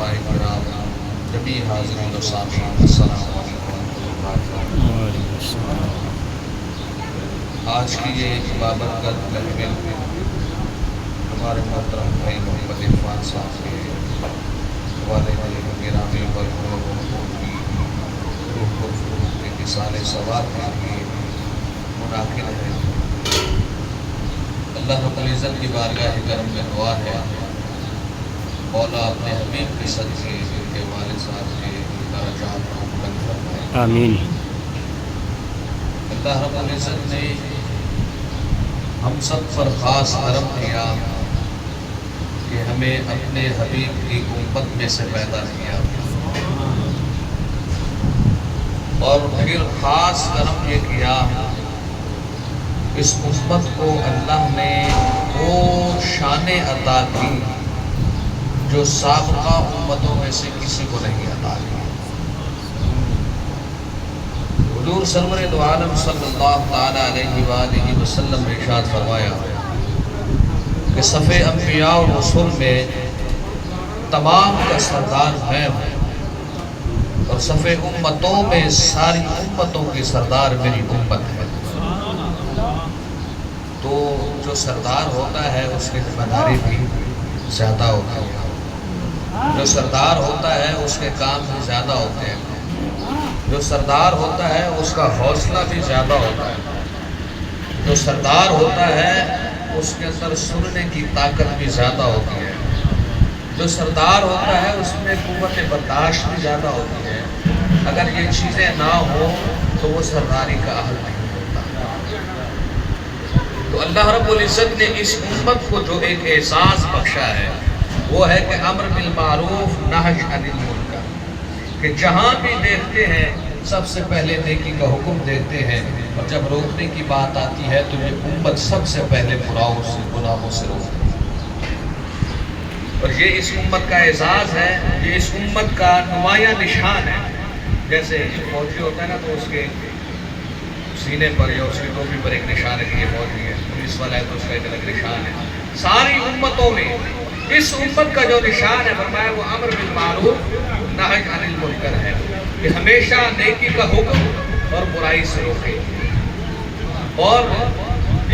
علماء کرام، جمیع حاضرین و سامعین، السلام علیکم ورحمۃ اللہ وبرکاتہ۔ آج کی یہ بابرکت محفل ہمارے محترم بھائی محمد عرفان صاحب کے والد گرامی پر کی روح کو فروغ کے مثال ثواب کے لیے منعقد ہے۔ اللہ رب العزت کی بارگاہ کرم میں دعا ہے، مولا اپنے حبیب کے صدقے ان کے والد صاحب کے درجات کو بلند فرمائے، آمین۔ اللہ رب العزت نے ہم سب پر خاص کرم کیا کہ ہمیں اپنے حبیب کی امت میں سے پیدا کیا، اور پھر خاص کرم یہ کیا اس امت کو اللہ نے وہ شان عطا کی جو سابقہ امتوں میں سے کسی کو نہیں عطا کی۔ حضور سرور دو عالم صلی اللہ تعالی علیہ وآلہ وسلم نے ارشاد فرمایا کہ صف انبیاء اور رسول میں تمام کا سردار میں ہوں، اور صف امتوں میں ساری امتوں کی سردار میری امت ہے۔ تو جو سردار ہوتا ہے اس کی ذمہ داری بھی زیادہ ہوتی ہے، جو سردار ہوتا ہے اس کے کام بھی زیادہ ہوتے ہیں، جو سردار ہوتا ہے اس کا حوصلہ بھی زیادہ ہوتا ہے، جو سردار ہوتا ہے اس کے اندر سننے کی طاقت بھی زیادہ ہوتی ہے، جو سردار ہوتا ہے اس میں قوت برداشت بھی زیادہ ہوتی ہے۔ اگر یہ چیزیں نہ ہوں تو وہ سرداری کا اہل نہیں ہوتا۔ تو اللہ رب العزت نے اس امت کو جو ایک اعزاز بخشا ہے وہ ہے کہ امر بالمعروف نہی عن المنکر، کہ جہاں بھی دیکھتے ہیں سب سے پہلے نیکی کا حکم دیتے ہیں، اور جب روکنے کی بات آتی ہے تو یہ امت سب سے پہلے براؤں سے گناہوں سے روکتی ہے۔ اور یہ اس امت کا اعزاز ہے، یہ اس امت کا نمایاں نشان ہے۔ جیسے فوجی ہوتا ہے نا تو اس کے سینے پر یا اس کی ٹوپی پر ایک نشان ہے کہ یہ فوجی ہے، پولیس والا ہے تو اس کا ایک الگ نشان ہے۔ ساری امتوں میں اس امت کا جو نشان ہے فرمایا وہ امر بالمعروف نہی عن المنکر ہے، کہ ہمیشہ نیکی کا حکم اور برائی سے روکے۔ اور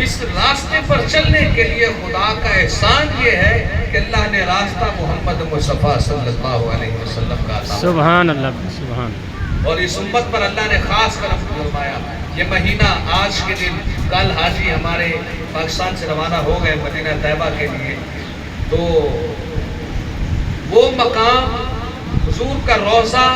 اس راستے پر چلنے کے لیے خدا کا احسان یہ ہے کہ اللہ نے راستہ محمد مصطفیٰ صلی اللہ علیہ وسلم کا عطا فرمایا۔ سبحان اللہ، سبحان۔ اور اس امت پر اللہ نے خاص کرم فرمایا۔ یہ مہینہ آج کے دن، کل حاجی ہمارے پاکستان سے روانہ ہو گئے مدینہ طیبہ کے لیے، تو وہ مقام حضور کا روضہ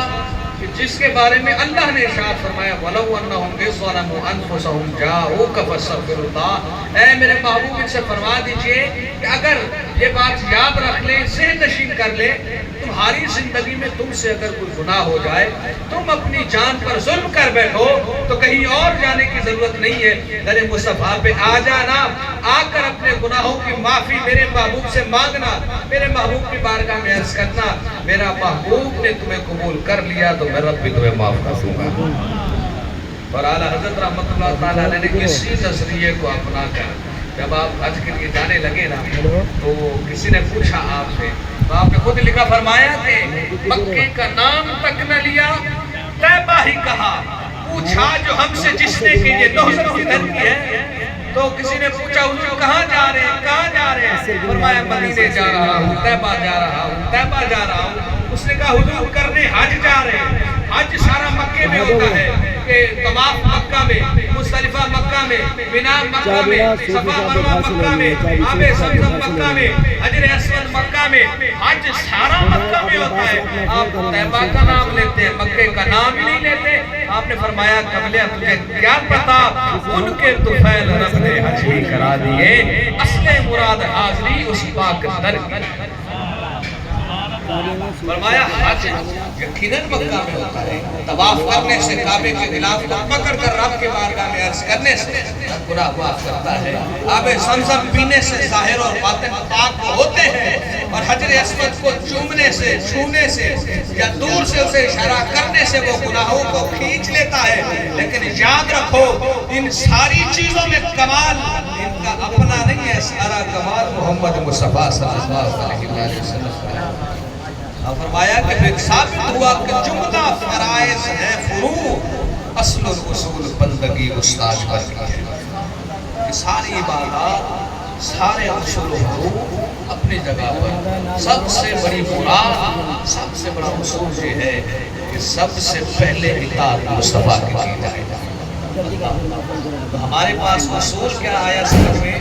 کہ جس کے بارے میں اللہ نے ارشاد فرمایا وَلَوْ أَنَّهُمْ إِذْ ظَلَمُوا أَنفُسَهُمْ جَاءُوكَ فَاسْتَغْفِرُوا اللَّهَ، اے میرے محبوب ان سے فرما دیجئے کہ اگر یہ بات یاد رکھ لیں، ذہن نشین کر لیں، تمہاری زندگی میں تم سے اگر کوئی گناہ ہو جائے، تم اپنی جان پر ظلم کر بیٹھو تو کہیں اور جانے کی ضرورت نہیں ہے، در مصطفیٰ پہ آ جانا، آ کر اپنے گناہوں کی معافی میرے محبوب سے مانگنا، میرے محبوب کی بارگاہ میں عرض کرنا میرا محبوب نے تمہیں قبول کر لیا تو میں رب بھی تمہیں معاف کر دوں گا۔ اور اعلیٰ حضرت رحمت اللہ تعالیٰ علیہ نے کسی نظریے کو اپنا کر جب آپ حج کے لیے جانے لگے نا تو کسی نے پوچھا آپ سے، تو آپ نے خود لکھا فرمایا کہ مکے کا نام تک نہ لیا، طیبہ ہی کہا، پوچھا جو ہم سے جس نے کہ یہ دوست کدھر کی ہے، تو کسی نے پوچھا حضور کہاں جا رہے ہیں، کہاں جا رہے ہیں؟ فرمایا مدینے جا رہا ہوں، طیبہ جا رہا ہوں، طیبہ جا رہا ہوں۔ اس نے کہا حضور کرنے حج جا رہے ہیں، حج سارا مکے میں ہوتا ہے کہ طواف مکہ میں، مزدلفہ مکہ میں، مینا مکہ میں، صفا مروہ مکہ میں، آب زمزم مکہ میں، حجر اسود مکہ میں، حج سارا مکہ میں ہوتا ہے۔ آپ طیبہ کا نام لیتے ہیں، مکے کا نام ہی نہیں لیتے۔ آپ نے فرمایا قبلہ تجھے کیا پتا، ان کے طفیل رب نے حج ہی کرا دیے، اصل مراد حاضری اس پاک در کی۔ فرمایا حج یقیناً مکہ میں ہوتا ہے، طواف کرنے سے کعبے کے خلاف پکڑ کر رب کے بارگاہ میں عرض کرنے سے گناہ معاف کرتا ہے، آب زمزم پینے سے ظاہر اور باطن پاک ہوتے ہیں، اور حجر اسود کو چومنے سے، چھونے سے یا دور سے اسے اشارہ کرنے سے وہ گناہوں کو کھینچ لیتا ہے۔ لیکن یاد رکھو ان ساری چیزوں میں کمال ان کا اپنا نہیں ہے، سارا کمال محمد مصطفیٰ صلی اللہ علیہ وسلم کا ہے۔ اور فرمایا کہ پھر ثابت ہوا کہ جملہ فرائض ہے فروع، اصل الاصول بندگی استاد پر کی ہے. کہ ساری عبادات، سارے اصول و فروع اپنی جگہ پر، سب سے بڑی مراد، سب سے بڑا اصول یہ ہے کہ سب سے پہلے اطاعت مصطفیٰ کی جائے. تو ہمارے پاس اصول کیا آیا سمجھ میں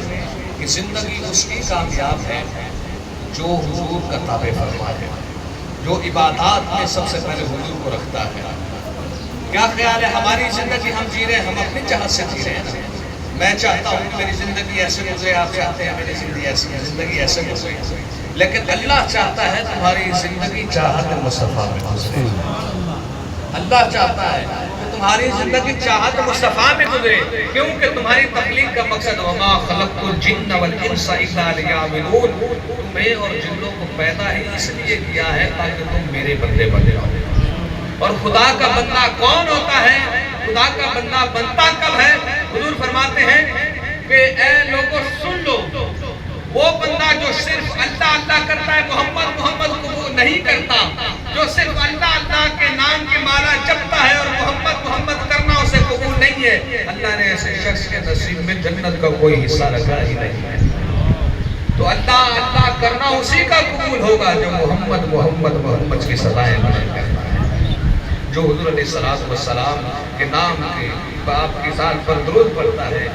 کہ زندگی اس کی کامیاب ہے جو حضور کا تابع فرما ہے، جو عبادات میں سب سے پہلے حضور کو رکھتا ہے. کیا خیال ہے ہماری زندگی ہم جی رہے ہیں، ہم اپنی چاہت سے جی رہے ہیں. میں چاہتا ہوں کہ میری زندگی ایسے گزرے، آپ چاہتے ہیں میری زندگی ایسے گزرے، لیکن اللہ چاہتا ہے تمہاری زندگی چاہت مصطفیٰ میں گزرے. اللہ چاہتا ہے کہ تمہاری زندگی چاہت مصطفیٰ میں گزرے، کیونکہ تمہاری تخلیق کا مقصد وما خلقت الجن والانس الا لیعبدون، تمہیں اور جنوں کو پیدا ہی اس لیے کیا ہے تاکہ تم میرے بندے بن جاؤ. اور خدا کا بندہ کون ہوتا ہے؟ خدا کا بندہ بنتا کب ہے؟ حضور فرماتے ہیں کہ اے لوگوں سن لو، وہ بندہ جو صرف اللہ اللہ کرتا ہے، محمد محمد قبول نہیں کرتا، جو صرف اللہ اللہ کے نام کی مالا جپتا ہے اور محمد محمد کرنا اسے قبول نہیں ہے، اللہ نے ایسے شخص کے نصیب میں جنت کا کوئی حصہ رکھا ہی نہیں ہے. تو اللہ اللہ کرنا اسی کا قبول ہوگا جو محمد محمد محمد کی سزائیں بیان کرتا ہے، جو حضور علیہ السلام کے نام کے باپ کی ذات پر درود پڑھتا ہے.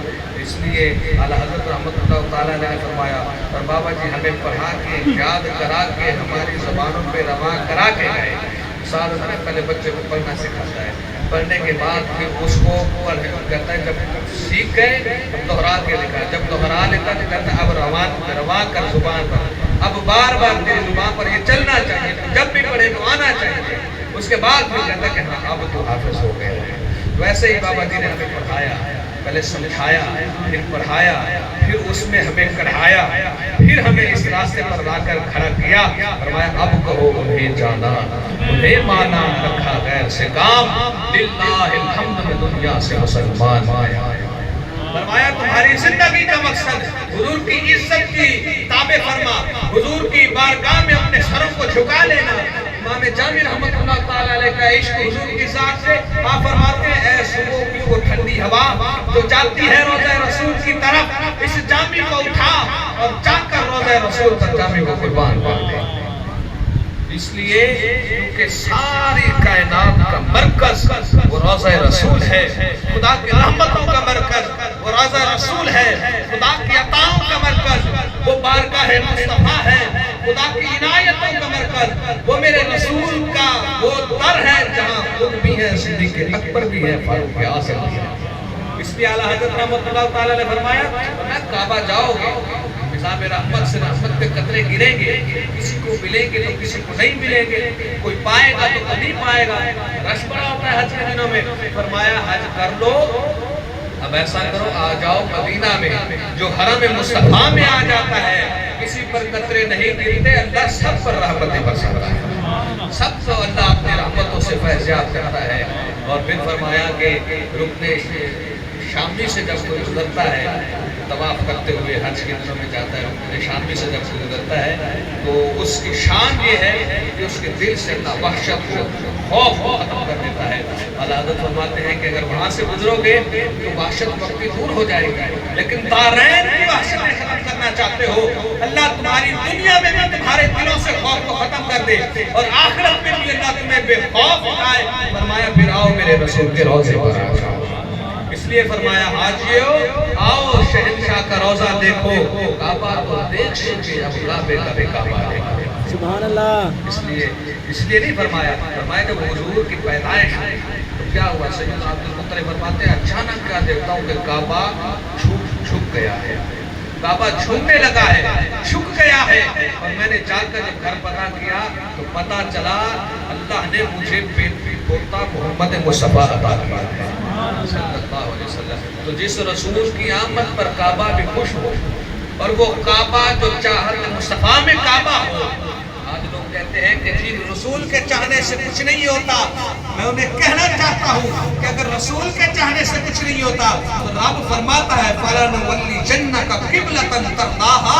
اس لیے اعلیٰ حضرت رحمت اللہ تعالیٰ نے فرمایا، اور بابا جی ہمیں پڑھا کے یاد کرا کے ہماری زبانوں پہ رواں کرا کے گئے. ساتھ میں پہلے بچے کو پڑھنا سکھاتا ہے، پڑھنے کے بعد پھر اس کو کہتا ہے جب سیکھ گئے تب دہرا کے لکھا، جب دہرا لیتا تو کہتا ہے اب رواں کر زبان پر، اب بار بار تیری زبان پر یہ چلنا چاہیے، جب بھی پڑھے تو آنا چاہیے. اس کے بعد پھر کہتا کہ ہاں اب تو حافظ ہو گئے ہیں. تو ایسے ہی بابا جی نے ہمیں پڑھایا، پہلے سمجھایا، پھر پڑھایا، پھر اس میں ہمیں کڑھایا، پھر ہمیں اس راستے پر لا کر کھڑا کیا. فرمایا اب کہو انہیں جانا، انہیں مانا، رکھا غیر سے کام، للہ الحمد میں دنیا سے مسلمان آیا. فرمایا تمہاری زندگی کا مقصد حضور کی عزت کی تابع فرما، حضور کی بارگاہ میں اپنے سروں کو جھکا لینا. امام جامی رحمت اللہ تعالیٰ علیہ کا عشق حضور کی ذات سے آپ فرماتے ہیں اے صبح کی وہ ٹھنڈی ہوا جو جاتی ہے روضہ رسول کی طرف، اس جامی کو اٹھا اور جا کر روضہ رسول پر جامی کو قربان کر دے. اس لیے کیونکہ ساری کائنات کا مرکز وہ روضہ رسول ہے، خدا کی رحمتوں کا مرکز وہ روضہ رسول ہے، خدا کی عطاؤں کا مرکز وہ بارگاہ مصطفیٰ ہے، خدا کی عنایتوں کا مرکز وہ میرے رسول کا وہ در ہے جہاں خود بھی ہے، صدیق اکبر بھی ہے، فاروق اعظم بھی ہے. اس لیے اعلیٰ حضرت رحمت اللہ تعالیٰ نے فرمایا کعبہ جاؤ گے نظام رحمت سے رحمت کے قطرے گریں گے، کسی کو ملیں گے تو کسی کو نہیں ملیں گے، کوئی پائے گا تو کوئی نہیں پائے گا. رش بڑا ہوتا ہے حج کے دنوں میں. فرمایا حج کر لو، اب ایسا کرو آ جاؤ مدینہ میں جو حرم مصطفیٰ میں آ جاتا ہے، کسی پر قطرے نہیں گرتے، اللہ سب پر رحمتیں برساتا ہے، سب کو اللہ اپنی رحمتوں سے فیضیاب کرتا ہے. اور پھر فرمایا کہ رکن شامی سے جب کوئی گزرتا ہے طواف کرتے ہوئے حج کے دنوں میں جاتا ہے، رکن شامی سے جب کوئی گزرتا ہے تو اس کی شان یہ ہے کہ اس کے دل سے اللہ وحشت کو خوف کو ختم کر دیتا ہے. اعلیٰ حضرت فرماتے ہیں کہ اگر وہاں سے گزرو گے تو وحشت وقتی دور ہو جائے گی، لیکن دارین کی وحشتیں ختم کرنا چاہتے ہو، اللہ تمہاری دنیا میں بھی تمہارے دلوں سے خوف کو ختم کر دے اور آخرت میں بھی اللہ تمہیں بے خوف اٹھائے. فرمایا پھر آؤ میرے رسول کے روضے پر آ جاؤ. اس لیے فرمایا حاجیو آؤ شہنشاہ کا روضہ دیکھو، کعبہ کو دیکھ چکے اب کعبے کا بھی کعبہ دیکھو. سبحان اللہ. اس لیے نہیں فرمایا جب حضور کی پیدائش ہے تو کیا ہوا؟ سیدنا عبدالمطلب فرماتے ہیں اچانک کیا دیکھتا ہوں کہ کعبہ چھپ گیا ہے، کعبہ چھوٹنے لگا ہے، چھک گیا ہے. اور میں نے جا کر جب گھر پتہ کیا تو پتہ چلا اللہ نے مجھے پوتا محمد مصطفیٰ عطا کیا ہے صلی اللہ علیہ وسلم. تو جس رسول کی آمد پر کعبہ بھی خوش ہو اور وہ کعبہ جو چاہت مصطفیٰ میں کعبہ ہو. آج لوگ کہتے ہیں کہ جی رسول کے چاہنے سے کچھ نہیں ہوتا. میں انہیں کہنا چاہتا ہوں کہ اگر رسول کے چاہنے سے کچھ نہیں ہوتا تو رب فرماتا ہے فَلَنُوَلِّيَنَّكَ قِبْلَةً تَرْضَاهَا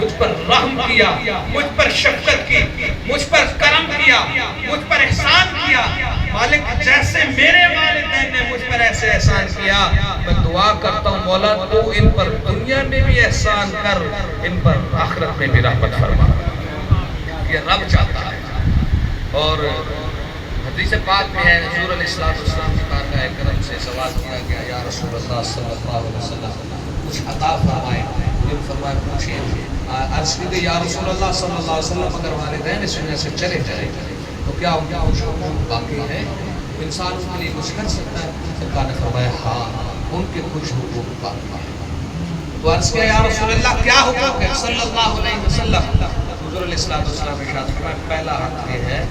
مجھ پر رحم کیا، مجھ پر شفقت کی، مجھ پر کرم کیا، مجھ پر احسان کیا۔ مالک جیسے میرے والدین نے مجھ پر ایسے احسان کیا، میں دعا کرتا ہوں مولا تو ان پر دنیا میں بھی احسان کر، ان پر آخرت میں بھی رحمت فرما۔ یہ رب چاہتا ہے۔ اور حدیث پاک میں ہے حضور علیہ السلام کی بارگاہ کرم سے سوال کیا گیا، یا رسول اللہ صلی اللہ علیہ وسلم کچھ عطا فرمائے۔ حضور فرمائے پوچھیں۔ عرض کی گئی یا رسول اللہ صلی اللہ علیہ وسلم اگر والدین اس دنیا سے چلے جائیں تو کیا ان کا کچھ حقوق باقی ہے؟ انسان اس کے لیے کچھ کر سکتا ہے؟ سرکار نے فرمایا ہاں ان کے کچھ حقوق باقی ہیں۔ تو عرض کیا یا رسول اللہ کیا حقوق ہے صلی اللہ علیہ وسلم؟ حضور علیہ السلام ارشاد فرمایا پہلا حق یہ ہے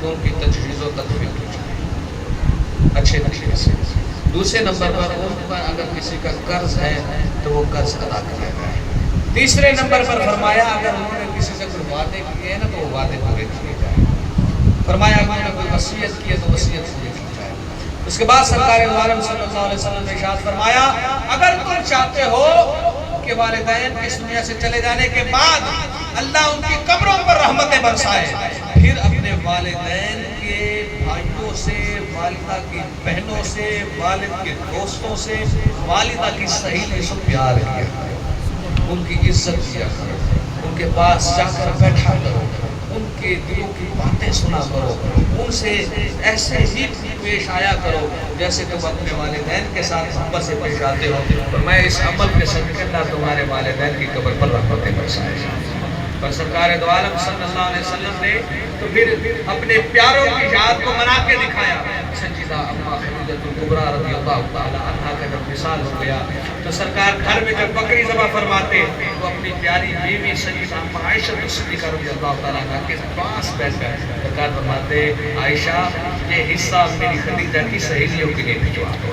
کہ ان کی تجہیز و تدفین کی جائے اچھے طریقے سے۔ دوسرے نمبر پر ان پر اگر کسی کا قرض ہے تو وہ قرض ادا کیا جائے۔ تیسرے نمبر پر فرمایا اگر انہوں نے کسی سے کوئی وعدے کیے ہیں نا تو وہ وعدے پورے کیے جائیں۔ فرمایا اگر انہوں نے کوئی وصیت کی ہے تو وصیت پوری کی جائے۔ اس کے بعد سرکار دو عالم صلی اللہ علیہ وسلم نے ارشاد فرمایا اگر تم چاہتے ہو کہ والدین اس دنیا سے چلے جانے کے بعد اللہ ان کی قبروں پر رحمتیں برسائے، پھر اپنے والدین کے بھائیوں سے، والدہ کی بہنوں سے، والد کے دوستوں سے، والدہ کی سہیلی سے پیار کیا کرو، ان کی عزت کیا کرو، ان کے پاس جا کر بیٹھا کرو، ان کے دلوں کی باتیں سنا کرو، ان سے ایسے ہی پیش آیا کرو جیسے تم اپنے والدین کے ساتھ محبت سے پیش آتے ہو۔ اور میں اس عمل کے صدقے اللہ تمہارے والدین کی قبر پر رحمتیں برسائے۔ پر سرکار دو عالم صلی اللہ علیہ وسلم نے تو پھر اپنے پیاروں کی یاد کو منا کے دکھایا۔ سیدہ اماں خدیجہ الکبریٰ رضی اللہ تعالی عنہا کا جب وصال ہو گیا تو سرکار گھر میں جب بکری ذبح فرماتے تو اپنی پیاری بیوی سیدہ اماں عائشہ صدیقہ رضی اللہ تعالی عنہا کے پاس بیٹھ کر سرکار فرماتے عائشہ یہ حصہ میری خدیجہ کی سہیلیوں کے لیے بھجوا دو۔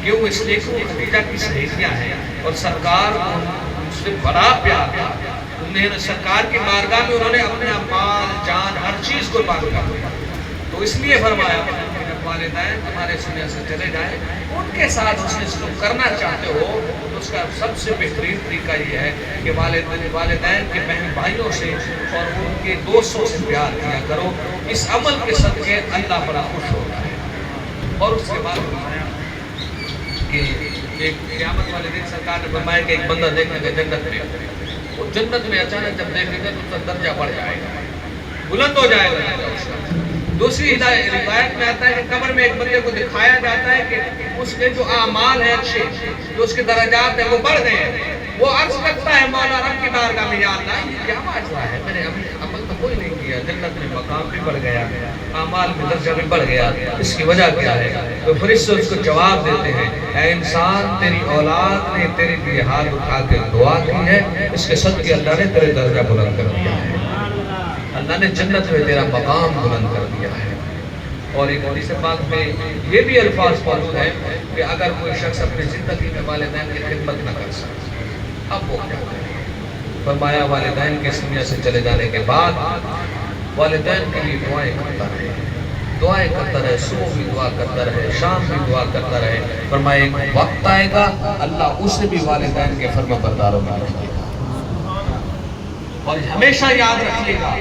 کیوں؟ اس لیے کہ وہ خدیجہ کی سہیلیاں ہیں اور سرکار کو ان سے بڑا پیار تھا۔ انہیں سرکار کی بارگاہ میں انہوں نے اپنا مال جان ہر چیز کو قربان کر دیا۔ تو اس لیے فرمایا کہ جب والدین تمہارے دنیا سے چلے جائیں ان کے ساتھ اس نے سلوک کرنا چاہتے ہو تو اس کا سب سے بہترین طریقہ یہ ہے کہ والدین کے بہن بھائیوں سے اور ان کے دوستوں سے پیار کیا کرو۔ اس عمل کے صدقے اللہ بڑا خوش ہوتا ہے۔ اور اس کے بعد فرمایا کہ ایک قیامت والے دن سرکار نے فرمایا کہ ایک بندہ دیکھنے کا جنت میں، وہ جنت میں اچانک جب دیکھے گا تو اس کا درجہ بڑھ جائے گا، بلند ہو جائے گا۔ دوسری روایت میں آتا ہے کہ قبر میں ایک بندے کو دکھایا جاتا ہے کہ اس کے جو اعمال ہیں اچھے، جو اس کے درجات ہیں وہ بڑھ گئے ہیں۔ وہ عرض کرتا ہے مولا رب کی بارگاہ میں یا اللہ یہ کیا معجزہ ہے، میں نے عمل تو کوئی نہیں کیا، جنت میں مقام بھی بڑھ گیا، اعمال میں درجہ بھی بڑھ گیا، اس کی وجہ کیا ہے؟ تو فرشتے اس کو جواب دیتے ہیں اے انسان تیری اولاد نے تیرے لیے ہاتھ اٹھا کے دعا کی ہے، اس کے صدقے اللہ نے تیرے درجہ بلند کر دیا ہے، اللہ نے جنت میں تیرا مقام بلند کر دیا ہے۔ اور ایک حدیث پاک میں یہ بھی الفاظ موجود ہیں کہ اگر کوئی شخص اپنی زندگی میں والدین کی خدمت نہ کر سکے اب وہ کیا کرے؟ فرمایا والدین کے اس دنیا سے چلے جانے کے بعد والدین کے لیے دعائیں کرتا رہے، دعائیں کرتا رہے، صبح بھی دعا کرتا رہے، شام بھی دعا کرتا رہے۔ فرمایا ایک وقت آئے گا اللہ اسے بھی والدین کے فرما برداروں میں رکھے گا اور ہمیشہ یاد رکھیے گا۔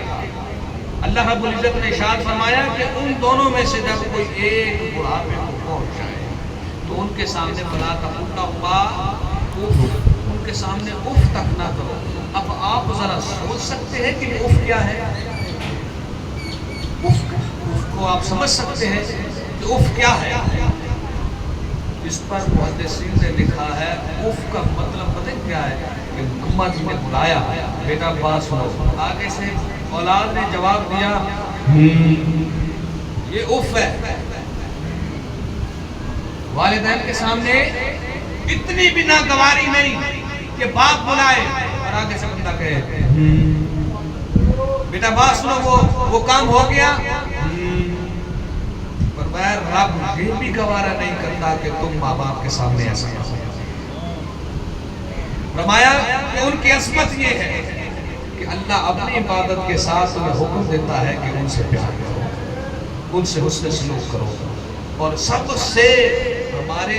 اللہ رب العزت نے ارشاد فرمایا کہ ان دونوں میں سے جب کوئی ایک بڑھاپے کو پہنچ جائے تو ان کے سامنے فلا تقل لہما اف، ان کے سامنے اف تک نہ کرو۔ اب آپ ذرا سوچ سکتے ہیں کہ اف کیا ہے؟ اف کو آپ سمجھ سکتے ہیں کہ اف کیا ہے؟ اس پر محدثین نے لکھا ہے اف کا مطلب پتہ کیا ہے؟ کہ اماں جی نے بلایا بیٹا پاس ہو، آگے سے اولاد نے جواب دیا یہ اف ہے۔ والدین کے سامنے اتنی بھی ناگواری نہیں کہ باپ بلائے اور آگے سے بندہ کہے بیٹا بات سنو وہ کام ہو گیا، پر بغیر رب یہ بھی گوارا نہیں کرتا کہ تم ماں باپ کے سامنے ایسا کرو۔ فرمایا کہ ان کی عظمت یہ ہے کہ اللہ اپنی عبادت کے ساتھ انہیں حکم دیتا ہے کہ ان سے پیار کرو، ان سے حسن سلوک کرو، اور سب سے ہمارے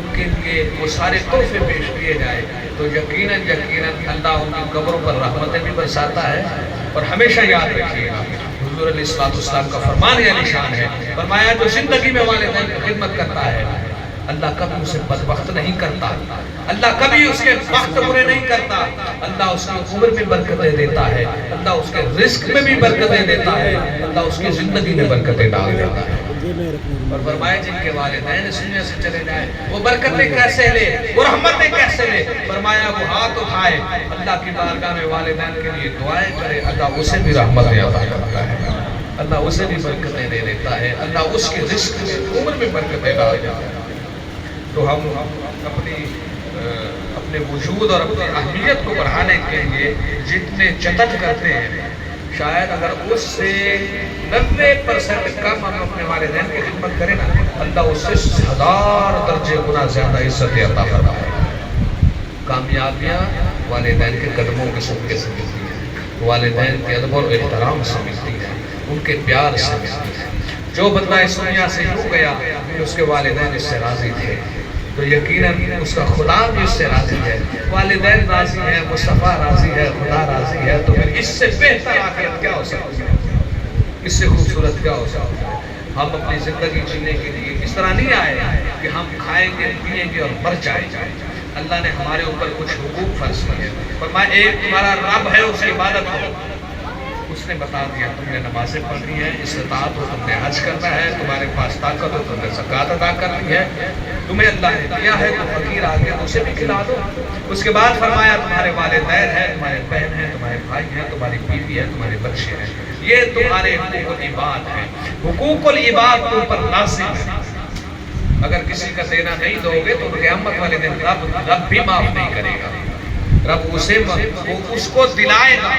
ان کے لیے وہ سارے تحفے پیش کیے جائے تو یقیناً اللہ ان کی قبروں پر رحمتیں بھی برساتا ہے. اور ہمیشہ یاد رکھیے گا حضور علیہ السلام کا فرمان عالی شان ہے، فرمایا جو زندگی میں والدین کی خدمت کرتا ہے اللہ کبھی اسے بدبخت نہیں کرتا، اللہ کبھی اس کے وقت برے نہیں کرتا، اللہ اس کی عمر میں برکتیں دیتا ہے، اللہ اس کے رزق میں بھی برکتیں دیتا ہے، اللہ اس کی زندگی میں برکتیں ڈال دیتا ہے. اور فرمایا جن کے والدین اس دنیا سے چلے جائیں وہ برکتیں کیسے لے، وہ رحمتیں کیسے لے. فرمایا وہ ہاتھ اٹھائے اللہ کی بارگاہ میں والدین کے لیے دعائیں کرے، اللہ اسے بھی رحمتیں عطا کرتا ہے، اللہ اسے بھی برکتیں دے دیتا ہے، اللہ اس کے رزق میں عمر میں برکتیں ڈال دیتا ہے. تو ہم اپنے وجود اور اپنی اہمیت کو بڑھانے کے لیے جتنے جتن کرتے ہیں شاید اگر اس سے 90% کم ہم اپنے والدین کی خدمت کریں نا اللہ اس سے 1000 درجے گنا زیادہ عزت عطا کرتا ہے. کامیابیاں والدین کے قدموں کے صدقے سے ملتی ہیں، والدین کے ادب اور احترام سے ملتی ہیں، ان کے پیار سے ملتی ہیں. جو بندہ اس دنیا سے یوں گیا اس کے والدین اس سے راضی تھے تو یقیناً اس کا خدا بھی اس سے راضی ہے، والدین راضی ہیں، مصطفیٰ راضی ہے، خدا راضی ہے، تو پھر اس سے بہتر آخرت کیا ہو سکتی ہے، اس سے خوبصورت کیا ہو سکتی ہے. ہم اپنی زندگی جینے کے لیے اس طرح نہیں آئے کہ ہم کھائیں گے پیئیں گے اور مر جائیں. اللہ نے ہمارے اوپر کچھ حقوق فرض کیے، فرمایا ایک تمہارا رب ہے اس کی عبادت کرو. اس نے بتا دیا تم نے نمازیں پڑھنی ہے، استطاعت ہو تم نے حج کرنا ہے، تمہارے پاس طاقت ہو تم نے زکوٰۃ ادا کرنی ہے، تمہیں اللہ نے دیا ہے تو فقیر آ گیا اسے بھی کھلا دو. اس کے بعد فرمایا تمہارے والدین ہیں، تمہارے بہن ہیں، تمہارے بھائی ہیں، تمہاری بیوی ہے، تمہارے بچے ہیں، یہ تمہارے حقوق العباد ہیں. حقوق العباد تم پر لازم ہے، اگر کسی کا دینا نہیں دو گے تو قیامت والے دن رب بھی معاف نہیں کرے گا. رب اس کو دلائے گا،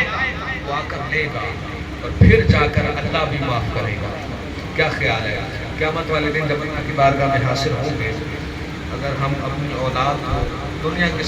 وہ آ کر لے گا اور پھر جا کر اللہ بھی معاف کرے گا. کیا خیال ہے قیامت والے دن جب اللہ کی بارگاہ میں حاصل ہوں گے اگر ہم اپنی اولاد کو دنیا کے